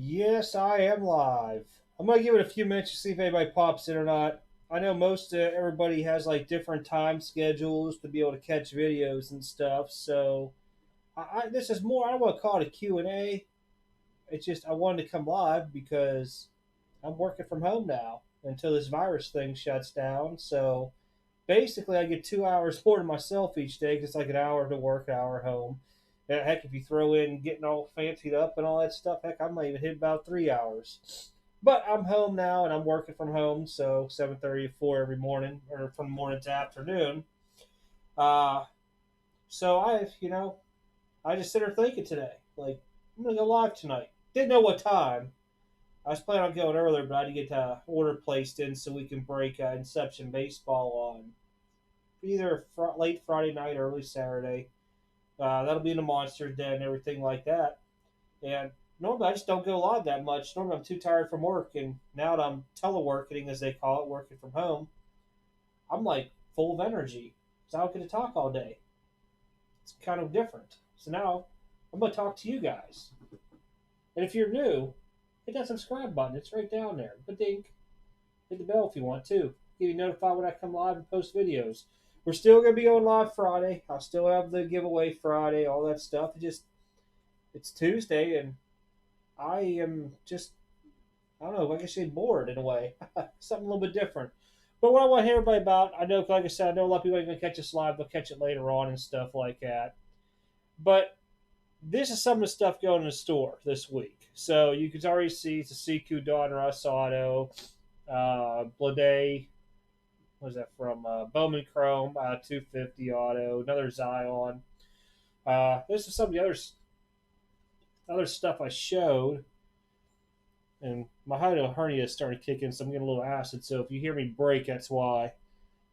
Yes, I am live. I'm gonna give it a few minutes to see if anybody pops in or not. I know most everybody has like different time schedules to be able to catch videos and stuff. So this is more. I don't want to call it a Q&A. It's just I wanted to come live because I'm working from home now until this virus thing shuts down. So basically, I get 2 hours more to myself each day. 'Cause it's like an hour to work, an hour home. And heck, if you throw in getting all fancied up and all that stuff, heck, I might even hit about 3 hours. But I'm home now and I'm working from home, so 7:30 to 4 every morning, or from morning to afternoon. Uh, so I just sit there thinking today, like, I'm gonna go live tonight. Didn't know what time. I was planning on going earlier, but I had to get order placed in so we can break Inception baseball on either late Friday night, early Saturday. That'll be in the Monsters Den and everything like that. And normally I just don't go live that much. Normally I'm too tired from work, and now that I'm teleworking, as they call it, working from home, I'm like full of energy. So I don't get to talk all day. It's kind of different. So now I'm going to talk to you guys. And if you're new, hit that subscribe button. It's right down there. But dink. Hit the bell if you want to. Get you notified when I come live and post videos. We're still going to be going live Friday. I'll still have the giveaway Friday, all that stuff. It's Tuesday, and I am just, I don't know, I guess you're bored in a way. Something a little bit different. But what I want to hear everybody about, I know, like I said, I know a lot of people are going to catch this live. They'll catch it later on and stuff like that. But this is some of the stuff going in the store this week. So you can already see it's a CQ Don Russ auto, Blade, what is that from? Bowman Chrome, 250 auto, another Zion. This is some of the other stuff I showed. And my hiatal hernia is starting to kick in, so I'm getting a little acid. So if you hear me break, that's why.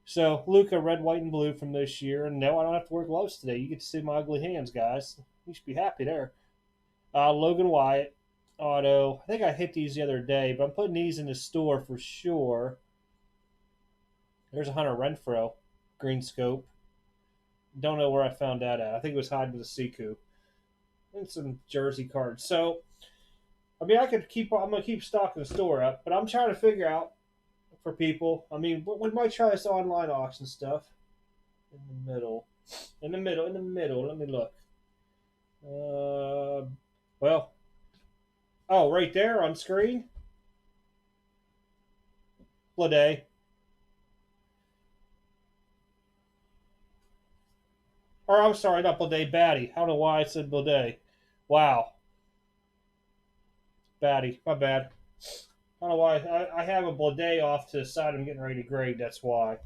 So Luca, red, white, and blue from this year. And no, I don't have to wear gloves today. You get to see my ugly hands, guys. You should be happy there. Logan Wyatt, auto. I think I hit these the other day, but I'm putting these in the store for sure. There's a Hunter Renfro, green scope. Don't know where I found that at. I think it was hiding with a Siku. And some jersey cards. So, I mean, I'm gonna keep stocking the store up, but I'm trying to figure out for people. I mean, we might try this online auction stuff in the middle. In the middle. In the middle. Let me look. Well, oh, right there on screen. Blade. Or I'm sorry, not Blade, Batty. I don't know why I said Blade. Wow, Batty. My bad. I don't know why. I have a Blade off to the side. I'm getting ready to grade. That's why.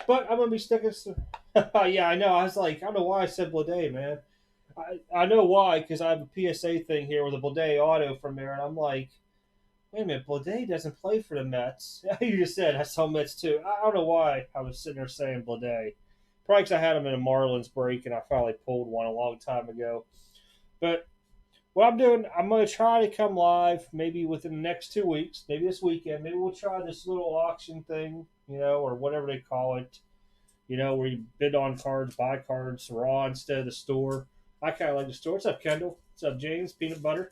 But I'm gonna be sticking. Yeah, I know. I was like, I don't know why I said Blade, man. I know why, because I have a PSA thing here with a Blade auto from there, and I'm like, wait a minute, Blade doesn't play for the Mets. You just said I saw Mets too. I don't know why I was sitting there saying Blade. Probably because I had him in a Marlins break, and I finally pulled one a long time ago. But what I'm doing, I'm going to try to come live maybe within the next 2 weeks, maybe this weekend. Maybe we'll try this little auction thing, or whatever they call it, where you bid on cards, buy cards raw instead of the store. I kind of like the store. What's up, Kendall? What's up, James? Peanut butter.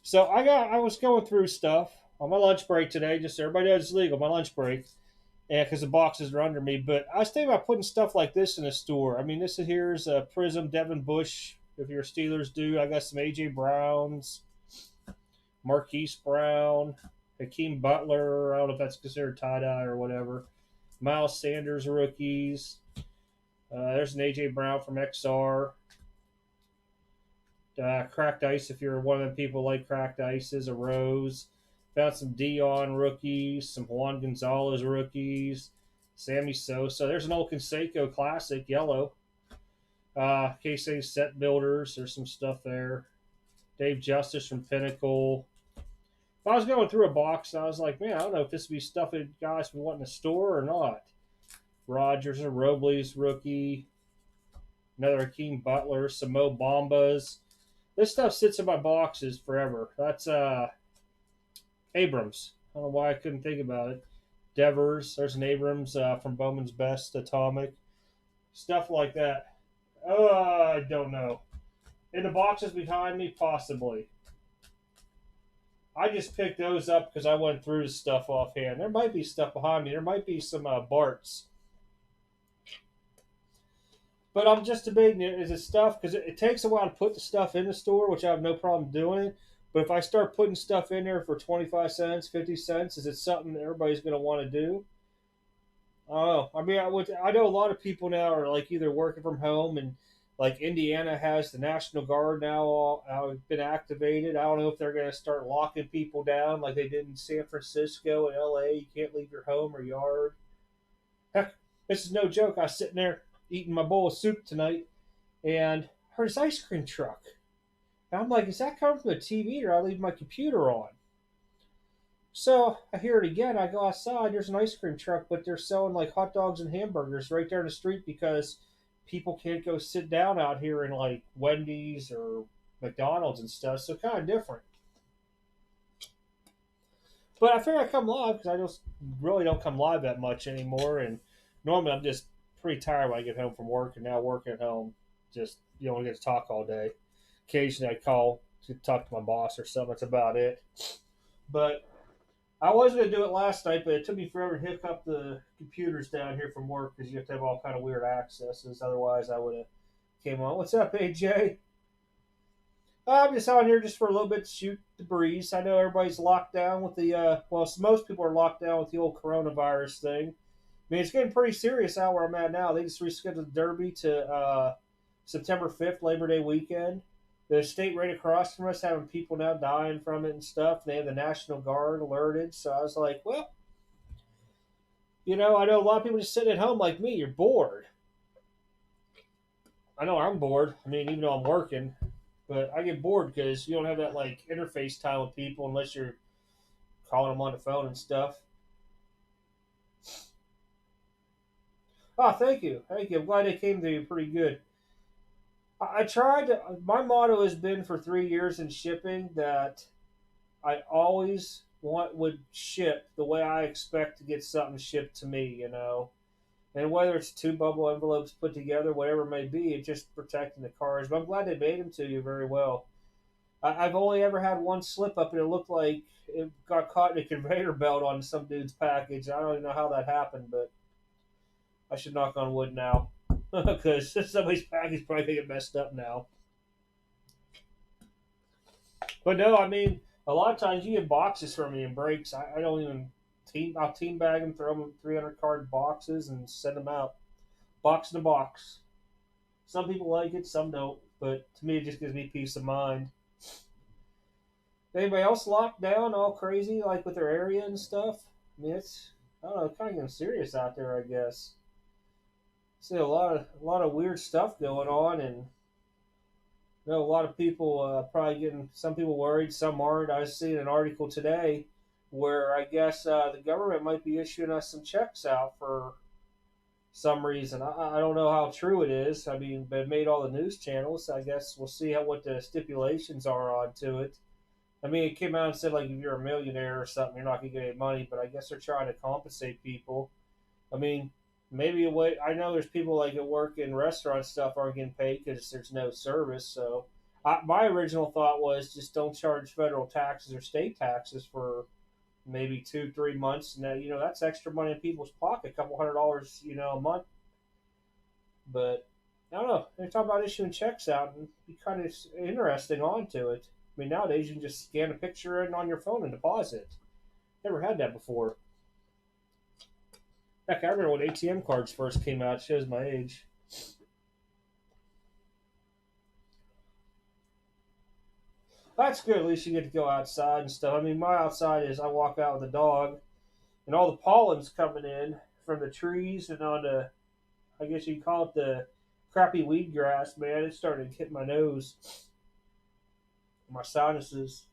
So I was going through stuff on my lunch break today. Just so everybody knows it's legal, my lunch break, and because the boxes are under me. But I was thinking about putting stuff like this in the store. I mean, here's a Prism Devin Bush. If you're a Steelers dude, I got some AJ Browns, Marquise Brown, Hakeem Butler. I don't know if that's considered tie dye or whatever. Miles Sanders rookies. There's an AJ Brown from XR. Cracked ice, if you're one of the people like cracked ices, a rose. Found some Dion rookies, some Juan Gonzalez rookies, Sammy Sosa. There's an old Conseco Classic yellow. KC Set Builders, there's some stuff there. Dave Justice from Pinnacle. I was going through a box, and I was like, man, I don't know if this would be stuff that guys would want in the store or not. Rogers and Robles rookie. Another Hakeem Butler, some Mo Bambas. This stuff sits in my boxes forever. That's Abrams. I don't know why I couldn't think about it. Devers. There's an Abrams from Bowman's Best Atomic. Stuff like that. I don't know. In the boxes behind me, possibly. I just picked those up because I went through the stuff offhand. There might be stuff behind me. There might be some Barts. But I'm just debating, is it stuff? Because it takes a while to put the stuff in the store, which I have no problem doing. But if I start putting stuff in there for 25 cents, 50 cents, is it something that everybody's going to want to do? I don't know. I mean, I know a lot of people now are like either working from home, and like Indiana has the National Guard now been activated. I don't know if they're going to start locking people down like they did in San Francisco and LA. You can't leave your home or yard. Heck, this is no joke. I was sitting there eating my bowl of soup tonight and heard this ice cream truck. And I'm like, is that coming from the TV or I leave my computer on? So I hear it again. I go outside. There's an ice cream truck, but they're selling like hot dogs and hamburgers right there in the street because people can't go sit down out here in like Wendy's or McDonald's and stuff. So kind of different. But I figure I come live because I just really don't come live that much anymore. And normally I'm just pretty tired when I get home from work. And now working at home, just you don't get to talk all day. Occasionally I call to talk to my boss or something. That's about it. But I was going to do it last night, but it took me forever to hook up the computers down here from work because you have to have all kind of weird accesses. Otherwise, I would have came on. What's up, AJ? I'm just out here just for a little bit to shoot the breeze. I know everybody's locked down with the most people are locked down with the old coronavirus thing. I mean, it's getting pretty serious out where I'm at now. They just rescheduled the Derby to September 5th, Labor Day weekend. The state right across from us having people now dying from it and stuff. They have the National Guard alerted. So I was like, well, I know a lot of people just sitting at home like me. You're bored. I know I'm bored. I mean, even though I'm working, but I get bored because you don't have that like interface time with people unless you're calling them on the phone and stuff. Oh, thank you. Thank you. I'm glad they came to you pretty good. I tried to, my motto has been for 3 years in shipping that I always would ship the way I expect to get something shipped to me. And whether it's two bubble envelopes put together, whatever it may be, it's just protecting the cars. But I'm glad they made them to you very well. I've only ever had one slip up, and it looked like it got caught in a conveyor belt on some dude's package. I don't even know how that happened, but I should knock on wood now because somebody's package probably gonna get messed up now. But no, I mean, a lot of times you get boxes from me and breaks. I don't even I'll team bag them, throw them in 300 card boxes, and send them out box to box. Some people like it, some don't. But to me, it just gives me peace of mind. Anybody else locked down all crazy, like with their area and stuff? I mean, it's I don't know, kind of getting serious out there, I guess. See a lot of weird stuff going on, and a lot of people probably getting some people worried, some aren't. I was seeing an article today where I guess the government might be issuing us some checks out for some reason. I don't know how true it is. I mean, they made all the news channels. I guess we'll see what the stipulations are onto it. I mean, it came out and said like if you're a millionaire or something, you're not going to get any money. But I guess they're trying to compensate people. I mean, maybe a way. I know there's people like at work in restaurant stuff aren't getting paid because there's no service. So my original thought was just don't charge federal taxes or state taxes for maybe 2-3 months, and that's extra money in people's pocket, a couple $100, a month. But I don't know. They talk about issuing checks out and be kind of interesting onto it. I mean, nowadays you can just scan a picture in on your phone and deposit. Never had that before. Heck, I remember when ATM cards first came out. It shows my age. That's good. At least you get to go outside and stuff. I mean, my outside is I walk out with a dog, and all the pollen's coming in from the trees and on the, I guess you call it the crappy weed grass, man. It started to hit my nose, my sinuses.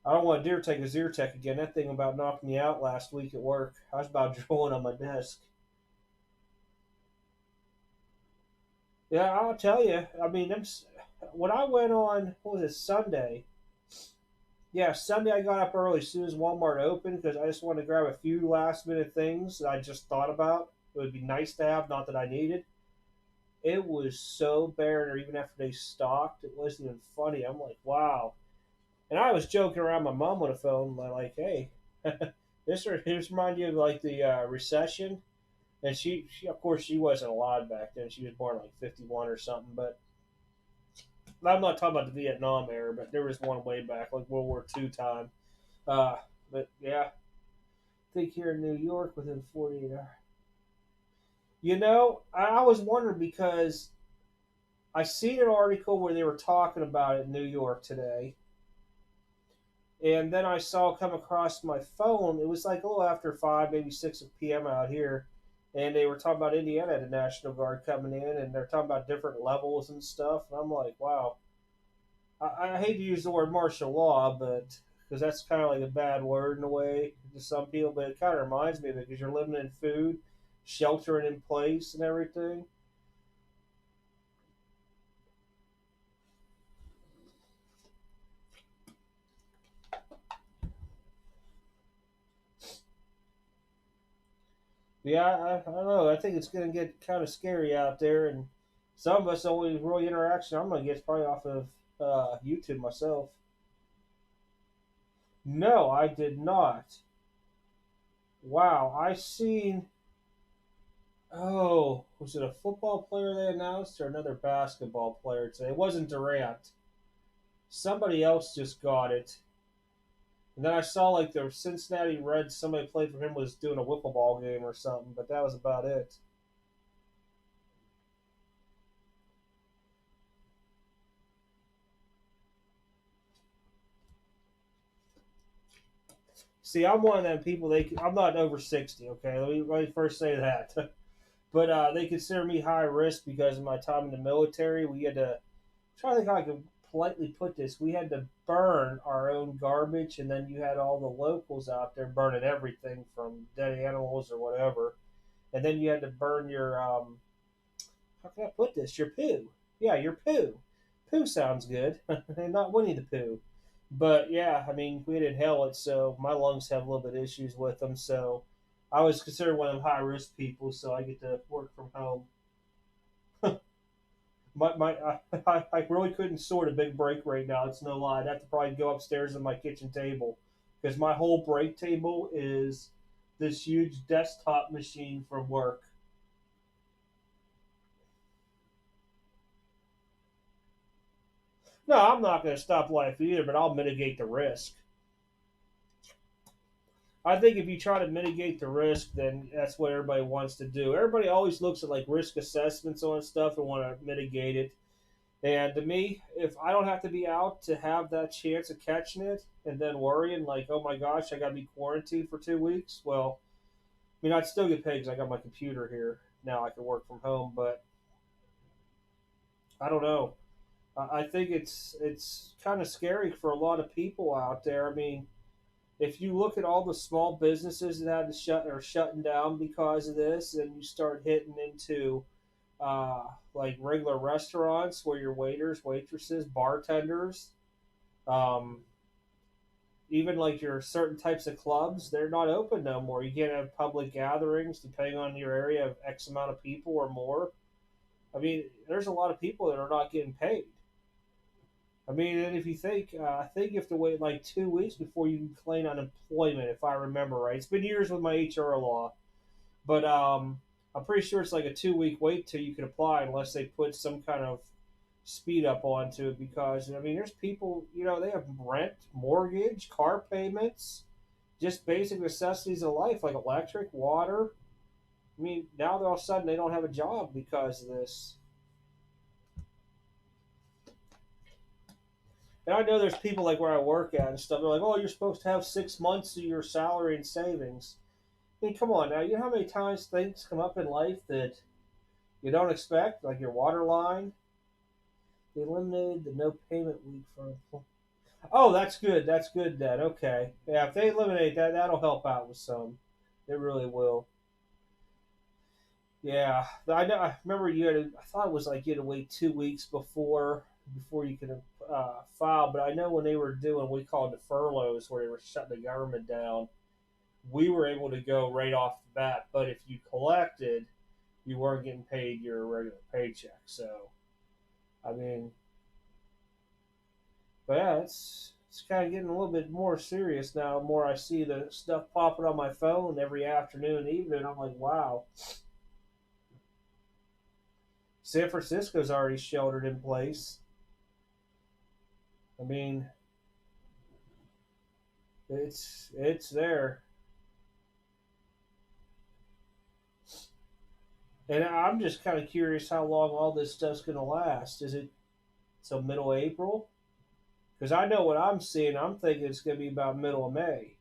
I don't want to dare take a Zyrtec again. That thing about knocked me out last week at work. I was about drooling on my desk. Yeah, I'll tell you. I mean, when I went on, what was it, Sunday? Yeah, Sunday I got up early as soon as Walmart opened because I just wanted to grab a few last minute things that I just thought about. It would be nice to have, not that I needed. It was so barren, or even after they stocked, it wasn't even funny. I'm like, wow. And I was joking around my mom on the phone, like, hey, this remind you of like the recession. And she, of course, she wasn't alive back then. She was born like 51 or something. But I'm not talking about the Vietnam era, but there was one way back, like World War II time. Uh, but yeah, I think here in New York within 48 hours. I was wondering because I seen an article where they were talking about it in New York today, and then I saw come across my phone. It was like a little after 5, maybe 6 p.m. out here, and they were talking about Indiana, the National Guard coming in, and they're talking about different levels and stuff. And I'm like, wow. I hate to use the word martial law, but because that's kind of like a bad word in a way to some people, but it kind of reminds me of it because you're living in food, sheltering in place, and everything. Yeah, I don't know. I think it's going to get kind of scary out there, and some of us the only real interaction I'm going to get is probably off of YouTube myself. No, I did not. Wow, I seen. Oh, was it a football player they announced or another basketball player today? It wasn't Durant. Somebody else just got it. And then I saw like the Cincinnati Reds, somebody played for him was doing a wiffle ball game or something, but that was about it. See, I'm one of them people. I'm not over 60. Okay, let me first say that. But they consider me high risk because of my time in the military. We had to try to think how I can politely put this. We had to burn our own garbage, and then you had all the locals out there burning everything from dead animals or whatever. And then you had to burn your how can I put this? Your poo. Yeah, your poo. Poo sounds good. Not Winnie the Pooh. But yeah, I mean, we didn't inhale it, so my lungs have a little bit of issues with them. So I was considered one of them high risk people, so I get to work from home. I really couldn't sort a big break right now. It's no lie. I'd have to probably go upstairs to my kitchen table because my whole break table is this huge desktop machine from work. No, I'm not going to stop life either, but I'll mitigate the risk. I think if you try to mitigate the risk, then that's what everybody wants to do. Everybody always looks at like risk assessments on stuff and want to mitigate it. And to me, if I don't have to be out to have that chance of catching it and then worrying like, oh my gosh, I got to be quarantined for 2 weeks, well, I mean, I'd still get paid because I got my computer here now. I can work from home, but I don't know. I think it's kind of scary for a lot of people out there. I mean, if you look at all the small businesses that had to shut or shutting down because of this, and you start hitting into like regular restaurants where your waiters, waitresses, bartenders, um, even like your certain types of clubs, they're not open no more. You can't have public gatherings depending on your area of X amount of people or more. I mean, there's a lot of people that are not getting paid. I mean, and if you think, I think you have to wait like 2 weeks before you can claim unemployment, if I remember right. It's been years with my HR law, but I'm pretty sure it's like a 2 week wait till you can apply unless they put some kind of speed up onto it. Because I mean, there's people, they have rent, mortgage, car payments, just basic necessities of life like electric, water. I mean, now all of a sudden they don't have a job because of this. And I know there's people like where I work at and stuff. They're like, "Oh, you're supposed to have 6 months of your salary and savings." I mean, come on now. You know how many times things come up in life that you don't expect, like your water line. They eliminated the no payment week for. Oh, that's good. That's good. Then okay, yeah. If they eliminate that, that'll help out with some. It really will. Yeah, I know. I remember you had. I thought it was like you had to wait 2 weeks before you could file. But I know when they were doing we called the furloughs, where they were shutting the government down, we were able to go right off the bat. But if you collected, you weren't getting paid your regular paycheck. So, I mean, but yeah, it's kind of getting a little bit more serious now. The more I see the stuff popping on my phone every afternoon and evening, I'm like, wow. San Francisco's already sheltered in place. I mean, it's there, and I'm just kind of curious how long all this stuff's gonna last. Is it till middle of April? Because I know what I'm seeing. I'm thinking it's gonna be about middle of May,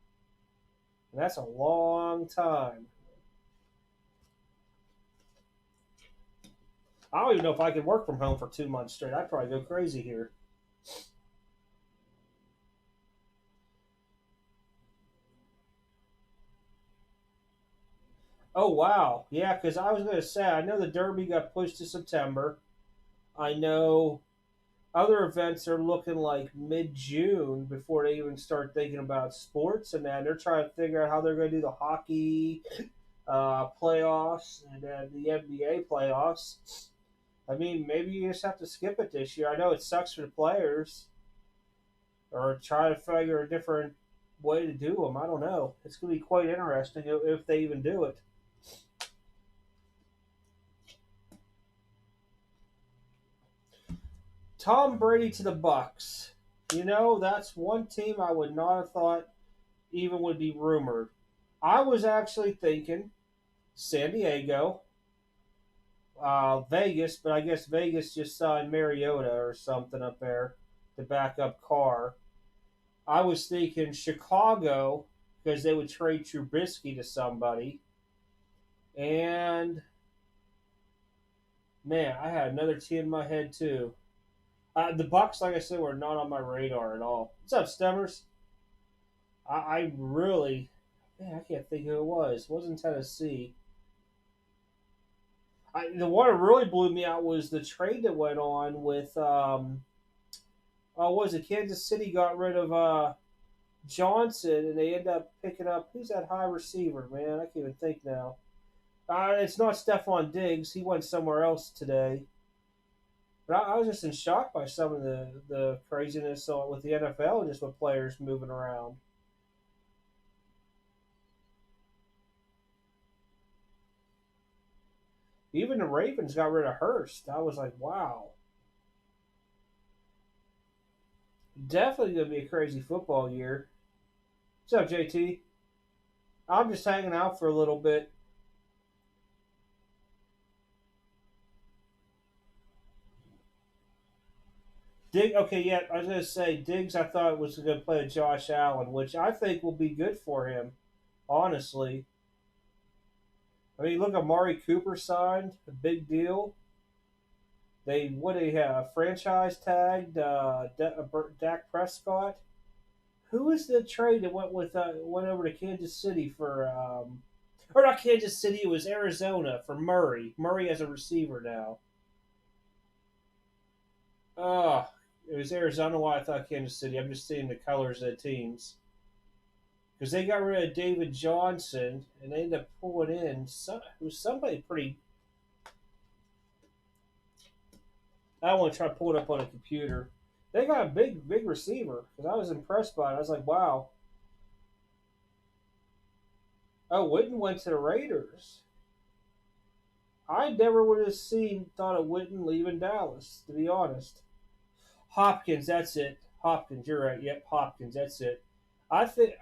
and that's a long time. I don't even know if I could work from home for 2 months straight. I'd probably go crazy here. Oh wow, yeah. Because I was gonna say I know the Derby got pushed to September. I know other events are looking like mid June before they even start thinking about sports, and then they're trying to figure out how they're going to do the hockey playoffs and then the NBA playoffs. I mean, maybe you just have to skip it this year. I know it sucks for the players, or try to figure a different way to do them. I don't know. It's going to be quite interesting if they even do it. Tom Brady to the Bucks. You know, that's one team I would not have thought even would be rumored. I was actually thinking San Diego, Vegas, but I guess Vegas just signed Mariota or something up there to back up Carr. I was thinking Chicago because they would trade Trubisky to somebody. And man, I had another team in my head too. The Bucks, like I said, were not on my radar at all. What's up, Stemmers? I really, man, I can't think who it was. It wasn't Tennessee. The one that really blew me out was the trade that went on with was it Kansas City got rid of Johnson and they end up picking up who's that high receiver, man? I can't even think now. It's not Stephon Diggs. He went somewhere else today. But I was just in shock by some of the craziness with the NFL, just with players moving around. Even the Ravens got rid of Hurst. I was like, wow. Definitely going to be a crazy football year. What's up, JT? I'm just hanging out for a little bit. Okay, yeah, I was going to say Diggs. I thought was going to play with Josh Allen, which I think will be good for him. Honestly, I mean, look, Amari Cooper signed a big deal. They have franchise tagged Dak Prescott. Who was the trade that went over to Kansas City for or not Kansas City? It was Arizona for Murray. Murray as a receiver now. Oh, it was Arizona. Why I thought Kansas City. I'm just seeing the colors of the teams because they got rid of David Johnson and they ended up pulling in it was somebody pretty. I want to try to pull it up on a computer. They got a big receiver because I was impressed by it. I was like, wow. Oh, Witten went to the Raiders. I never would have thought of Witten leaving Dallas, to be honest. Hopkins, that's it. Hopkins, you're right. Yep, Hopkins, that's it. I think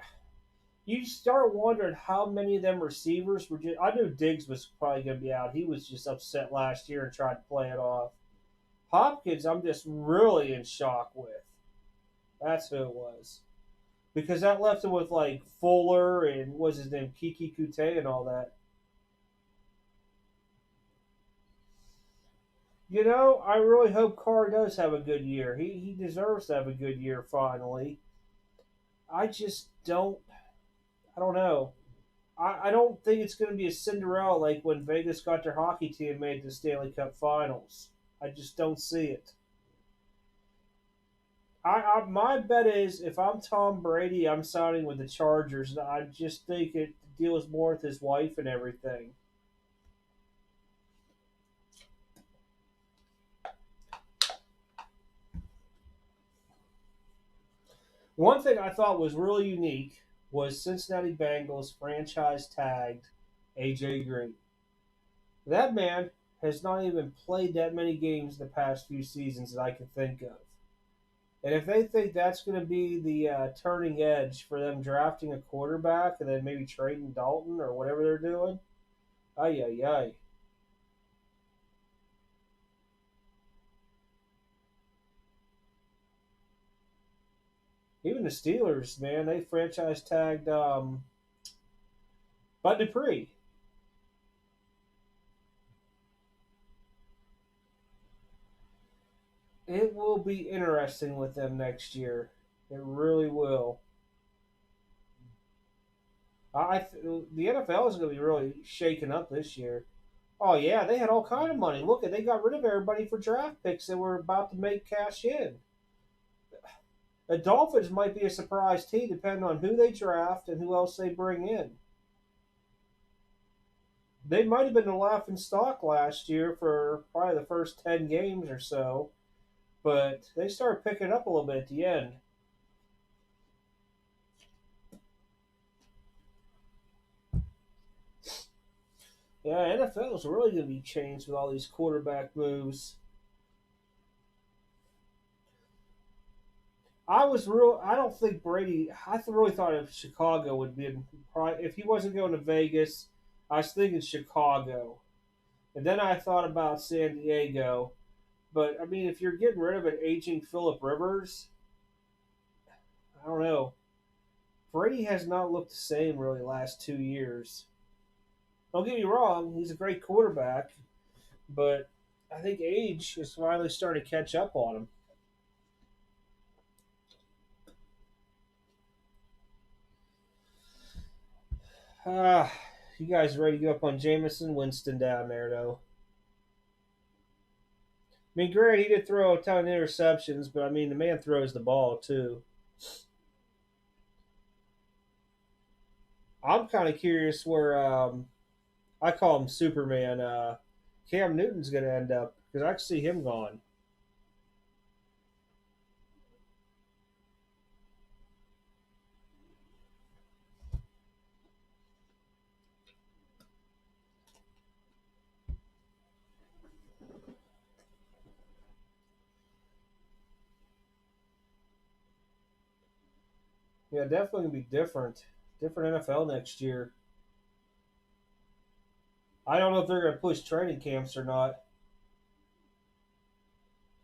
you start wondering how many of them receivers were just. I knew Diggs was probably going to be out. He was just upset last year and tried to play it off. Hopkins, I'm just really in shock with. That's who it was. Because that left him with like Fuller and what was his name, Kiki Kute and all that. You know, I really hope Carr does have a good year. He deserves to have a good year finally. I just don't. I don't know. I don't think it's going to be a Cinderella like when Vegas got their hockey team and made the Stanley Cup Finals. I just don't see it. My bet is if I'm Tom Brady, I'm signing with the Chargers. I just think it deals more with his wife and everything. One thing I thought was really unique was Cincinnati Bengals franchise tagged AJ Green. That man has not even played that many games the past few seasons that I can think of. And if they think that's going to be the turning edge for them drafting a quarterback and then maybe trading Dalton or whatever they're doing, ay ay ay. Even the Steelers, man, they franchise tagged Bud Dupree. It will be interesting with them next year. It really will. The NFL is going to be really shaken up this year. Oh yeah, they had all kind of money. Look, they got rid of everybody for draft picks that were about to make cash in. The Dolphins might be a surprise team, depending on who they draft and who else they bring in. They might have been the laughing stock last year for probably the first 10 games or so, but they started picking up a little bit at the end. Yeah, NFL is really going to be changed with all these quarterback moves. I was real. I don't think Brady. I really thought if Chicago would be probably if he wasn't going to Vegas. I was thinking Chicago, and then I thought about San Diego. But I mean, if you're getting rid of an aging Philip Rivers, I don't know. Brady has not looked the same really last 2 years. Don't get me wrong; he's a great quarterback, but I think age is finally starting to catch up on him. Ah, you guys ready to go up on Jameson Winston down there, though? I mean, granted, he did throw a ton of interceptions, but I mean, the man throws the ball too. I'm kind of curious where I call him Superman. Cam Newton's going to end up because I can see him gone. Yeah, definitely gonna be different NFL next year. I don't know if they're going to push training camps or not.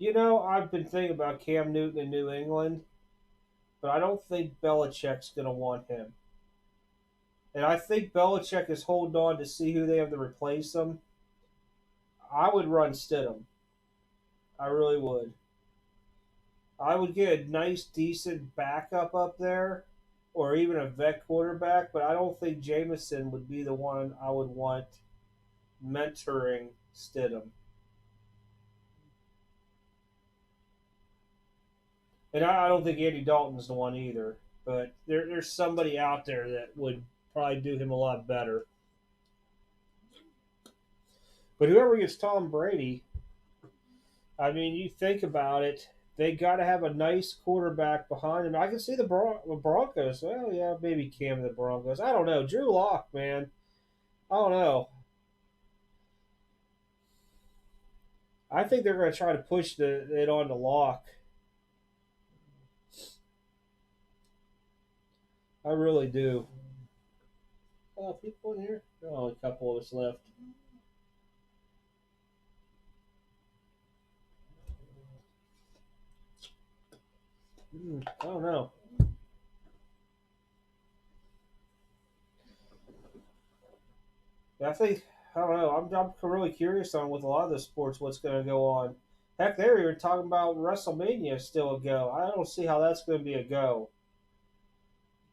I've been thinking about Cam Newton in New England, but I don't think Belichick's going to want him. And I think Belichick is holding on to see who they have to replace him. I would run Stidham. I really would. I would get a nice, decent backup up there, or even a vet quarterback. But I don't think Jameson would be the one I would want mentoring Stidham. And I don't think Andy Dalton's the one either. But there's somebody out there that would probably do him a lot better. But whoever gets Tom Brady, I mean, you think about it, they got to have a nice quarterback behind him. I can see the Broncos. Well, yeah, maybe Cam the Broncos. I don't know. Drew Lock, man. I don't know. I think they're going to try to push it on the Lock. I really do. Oh, people in here? Oh, a couple of us left. I don't know. I think I don't know. I'm really curious on with a lot of the sports what's going to go on. Heck, they were even talking about WrestleMania still a go. I don't see how that's going to be a go.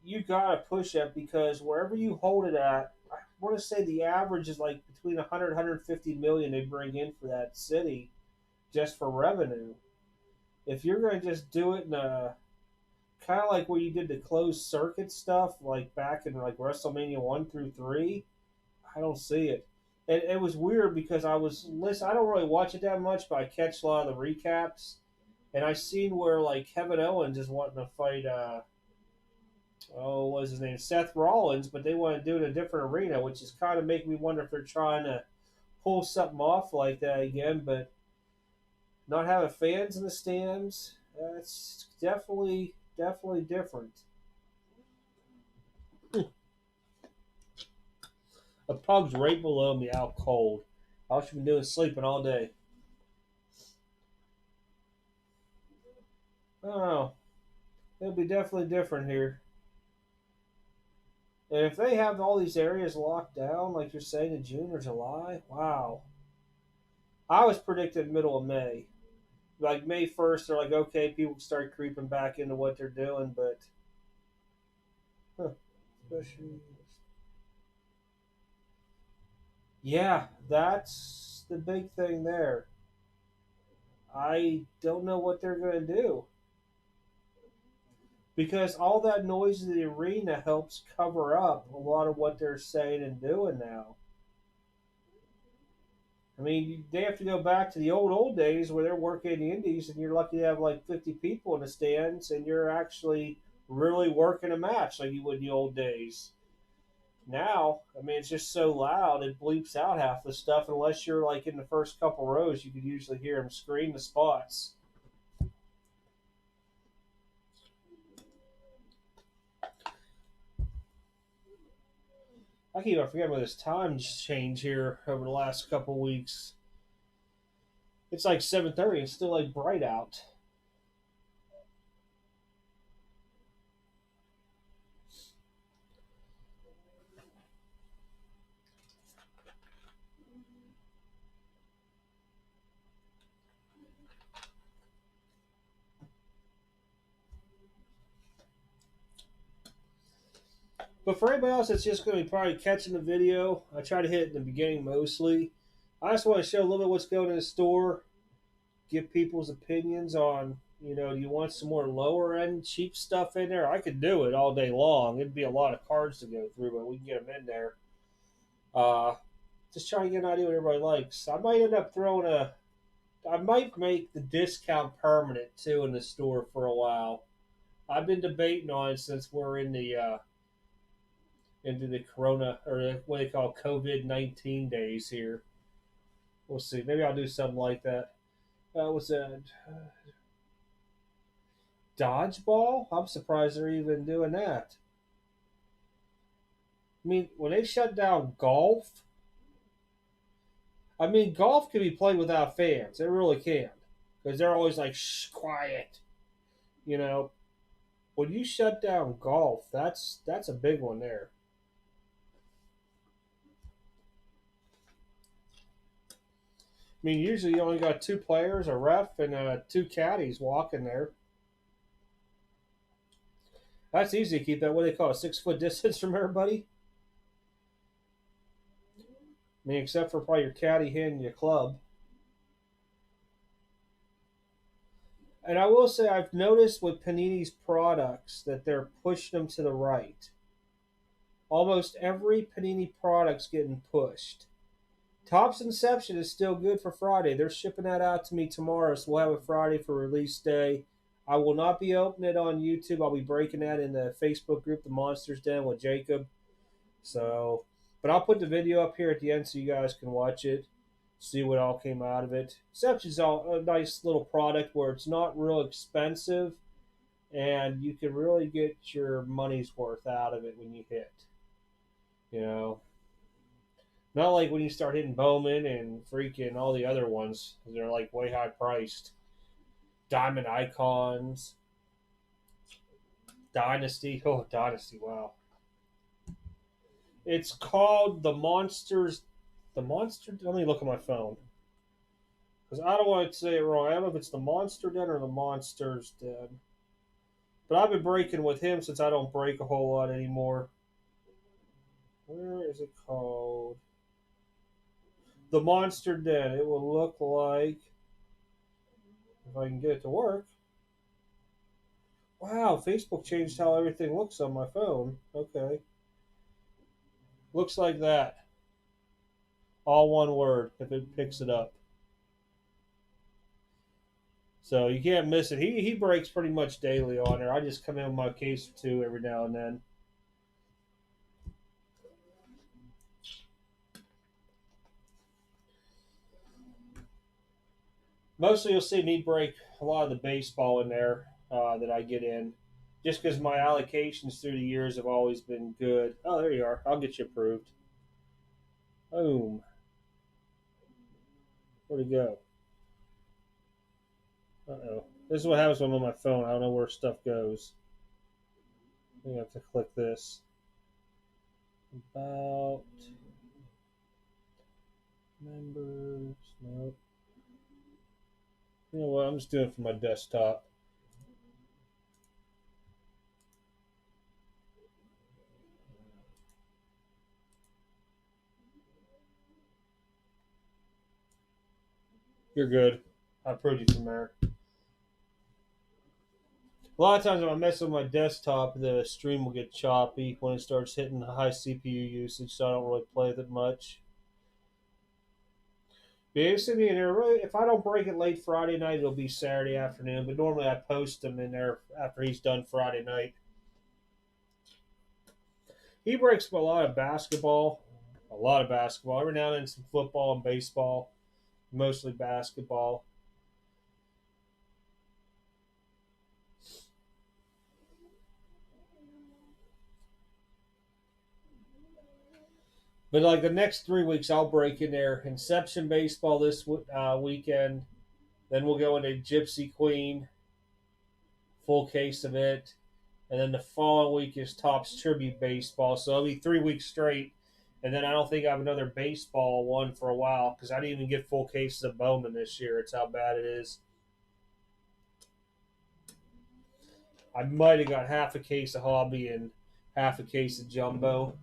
You got to push it because wherever you hold it at, I want to say the average is like between 100 150 million they bring in for that city just for revenue. If you're going to just do it in a kind of like where you did the closed circuit stuff, like back in like WrestleMania 1 through 3, I don't see it. And it was weird because I was listen. I don't really watch it that much, but I catch a lot of the recaps, and I seen where like Kevin Owens is wanting to fight. oh, what was his name? Seth Rollins, but they want to do it in a different arena, which is kind of making me wonder if they're trying to pull something off like that again. But not having fans in the stands, it's definitely different. A pub's right below me, out cold. All she's been doing is sleeping all day. I don't know. It'll be definitely different here. And if they have all these areas locked down, like you're saying in June or July, wow. I was predicting middle of May. Like May 1st, they're like, okay, people start creeping back into what they're doing, but huh, especially, yeah, that's the big thing there. I don't know what they're going to do because all that noise in the arena helps cover up a lot of what they're saying and doing now. I mean, they have to go back to the old days where they're working in the indies, and you're lucky to have like 50 people in the stands, and you're actually really working a match like you would in the old days. Now, I mean, it's just so loud it bleeps out half the stuff. Unless you're like in the first couple rows, you could usually hear them scream the spots. I keep on forgetting about this time change here over the last couple weeks. It's like 7:30. It's still like bright out. But for anybody else that's just going to be probably catching the video, I try to hit it in the beginning mostly. I just want to show a little bit what's going in the store, give people's opinions on, do you want some more lower end cheap stuff in there? I could do it all day long. It'd be a lot of cards to go through, but we can get them in there. Uh, just trying to get an idea what everybody likes. I might end up I might make the discount permanent too in the store for a while. I've been debating on it since we're in the into the corona or what they call COVID-19 days here. We'll see. Maybe I'll do something like that. What's that? Dodgeball? I'm surprised they're even doing that. I mean, when they shut down golf, I mean, golf can be played without fans. It really can. Because they're always like, shh, quiet. You know, when you shut down golf, that's a big one there. I mean, usually you only got two players, a ref, and two caddies walking there. That's easy to keep that, what do they call a 6 foot distance from everybody. I mean, except for probably your caddy hitting your club. And I will say, I've noticed with Panini's products that they're pushing them to the right. Almost every Panini product's getting pushed. Topps Inception is still good for Friday. They're shipping that out to me tomorrow, so we'll have a Friday for release day. I will not be opening it on YouTube. I'll be breaking that in the Facebook group, The Monsters Den with Jacob. So, but I'll put the video up here at the end so you guys can watch it, see what all came out of it. Inception's all a nice little product where it's not real expensive, and you can really get your money's worth out of it when you hit. You know, not like when you start hitting Bowman and freaking all the other ones. They're like way high priced. Diamond Icons, Dynasty. Oh, Dynasty! Wow. It's called the Monsters. The Monster. Let me look at my phone because I don't want to say it wrong. I don't know if it's the Monster Den or the Monsters Den. But I've been breaking with him since I don't break a whole lot anymore. Where is it called? The Monster Den. It will look like, if I can get it to work. Wow, Facebook changed how everything looks on my phone. Okay. Looks like that. All one word if it picks it up. So you can't miss it. He breaks pretty much daily on there. I just come in with my case or two every now and then. Mostly you'll see me break a lot of the baseball in there that I get in, just because my allocations through the years have always been good. Oh, there you are. I'll get you approved. Boom. Where'd it go? Uh-oh. This is what happens when I'm on my phone. I don't know where stuff goes. I think I have to click this. About members. Nope. You know what? I'm just doing it from my desktop. You're good. I approved you from there. A lot of times when I mess with my desktop, the stream will get choppy when it starts hitting high CPU usage, so I don't really play with it much. Basically, in there, really, if I don't break it late Friday night, it'll be Saturday afternoon. But normally, I post them in there after he's done Friday night. He breaks a lot of basketball. Every now and then, some football and baseball, mostly basketball. But like the next 3 weeks, I'll break in there. Inception baseball this weekend. Then we'll go into Gypsy Queen, full case of it. And then the following week is Topps Tribute Baseball. So it'll be 3 weeks straight. And then I don't think I have another baseball one for a while because I didn't even get full cases of Bowman this year. It's how bad it is. I might have got half a case of Hobby and half a case of Jumbo.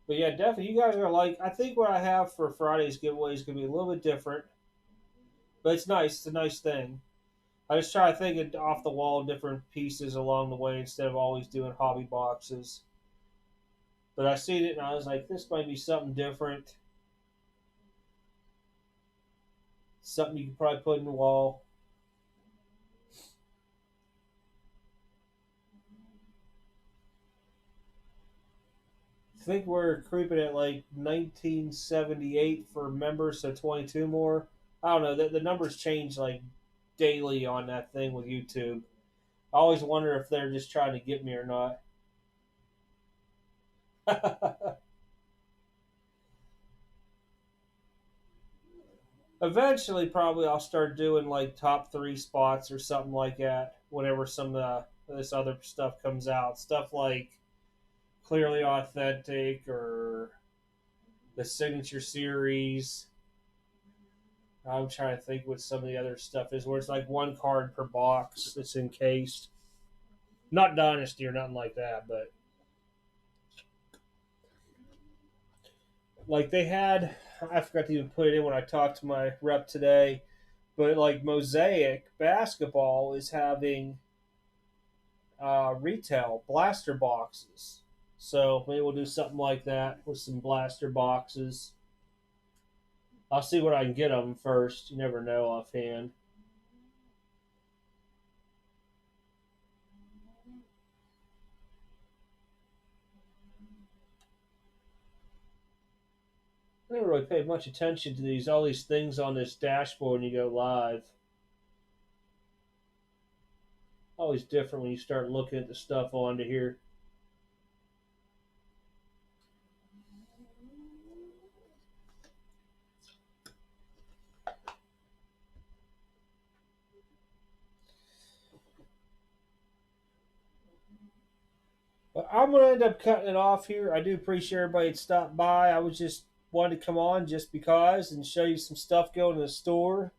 But yeah, definitely, you guys are like, I think what I have for Friday's giveaway is going to be a little bit different. But it's nice. It's a nice thing. I just try to think of off the wall different pieces along the way instead of always doing hobby boxes. But I seen it and I was like, this might be something different. Something you could probably put in the wall. I think we're creeping at like 1978 for members, so 22 more. I don't know. The numbers change like daily on that thing with YouTube. I always wonder if they're just trying to get me or not. Eventually, probably I'll start doing like top three spots or something like that. Whenever some this other stuff comes out, stuff like Clearly Authentic or the Signature Series. I'm trying to think what some of the other stuff is, where it's like one card per box that's encased. Not Dynasty or nothing like that, but like they had, I forgot to even put it in when I talked to my rep today, but like Mosaic Basketball is having retail blaster boxes. So maybe we'll do something like that with some blaster boxes. I'll see what I can get them first. You never know offhand. I never really paid much attention to all these things on this dashboard when you go live. Always different when you start looking at the stuff onto here. But I'm gonna end up cutting it off here. I do appreciate everybody that stopped by. I was just wanted to come on just because and show you some stuff going to the store.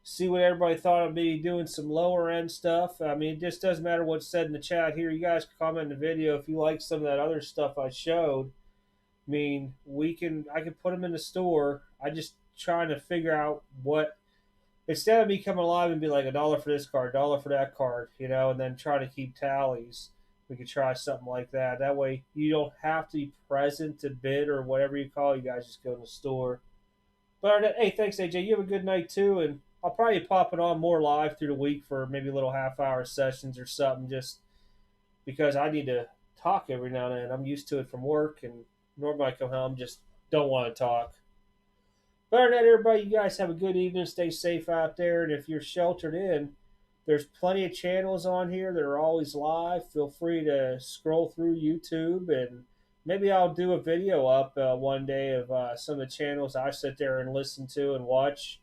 See what everybody thought of me doing some lower end stuff. I mean, it just doesn't matter what's said in the chat here. You guys can comment in the video if you like some of that other stuff I showed. I mean, I can put them in the store. I just trying to figure out what instead of me coming live and be like $1 for this card, $1 for that card, and then try to keep tallies. We could try something like that. That way, you don't have to be present to bid or whatever you call. You guys just go to the store. But hey, thanks, AJ. You have a good night too, and I'll probably pop it on more live through the week for maybe little half-hour sessions or something, just because I need to talk every now and then. I'm used to it from work, and normally I come home just don't want to talk. But other than that, everybody, you guys have a good evening. Stay safe out there, and if you're sheltered in, there's plenty of channels on here that are always live. Feel free to scroll through YouTube, and maybe I'll do a video up one day of some of the channels I sit there and listen to and watch.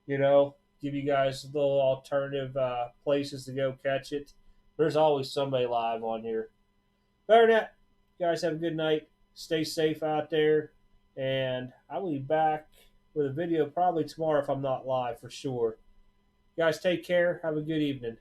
You know, give you guys little alternative places to go catch it. There's always somebody live on here. Better than that, you guys have a good night. Stay safe out there, and I will be back with a video probably tomorrow if I'm not live for sure. You guys take care. Have a good evening.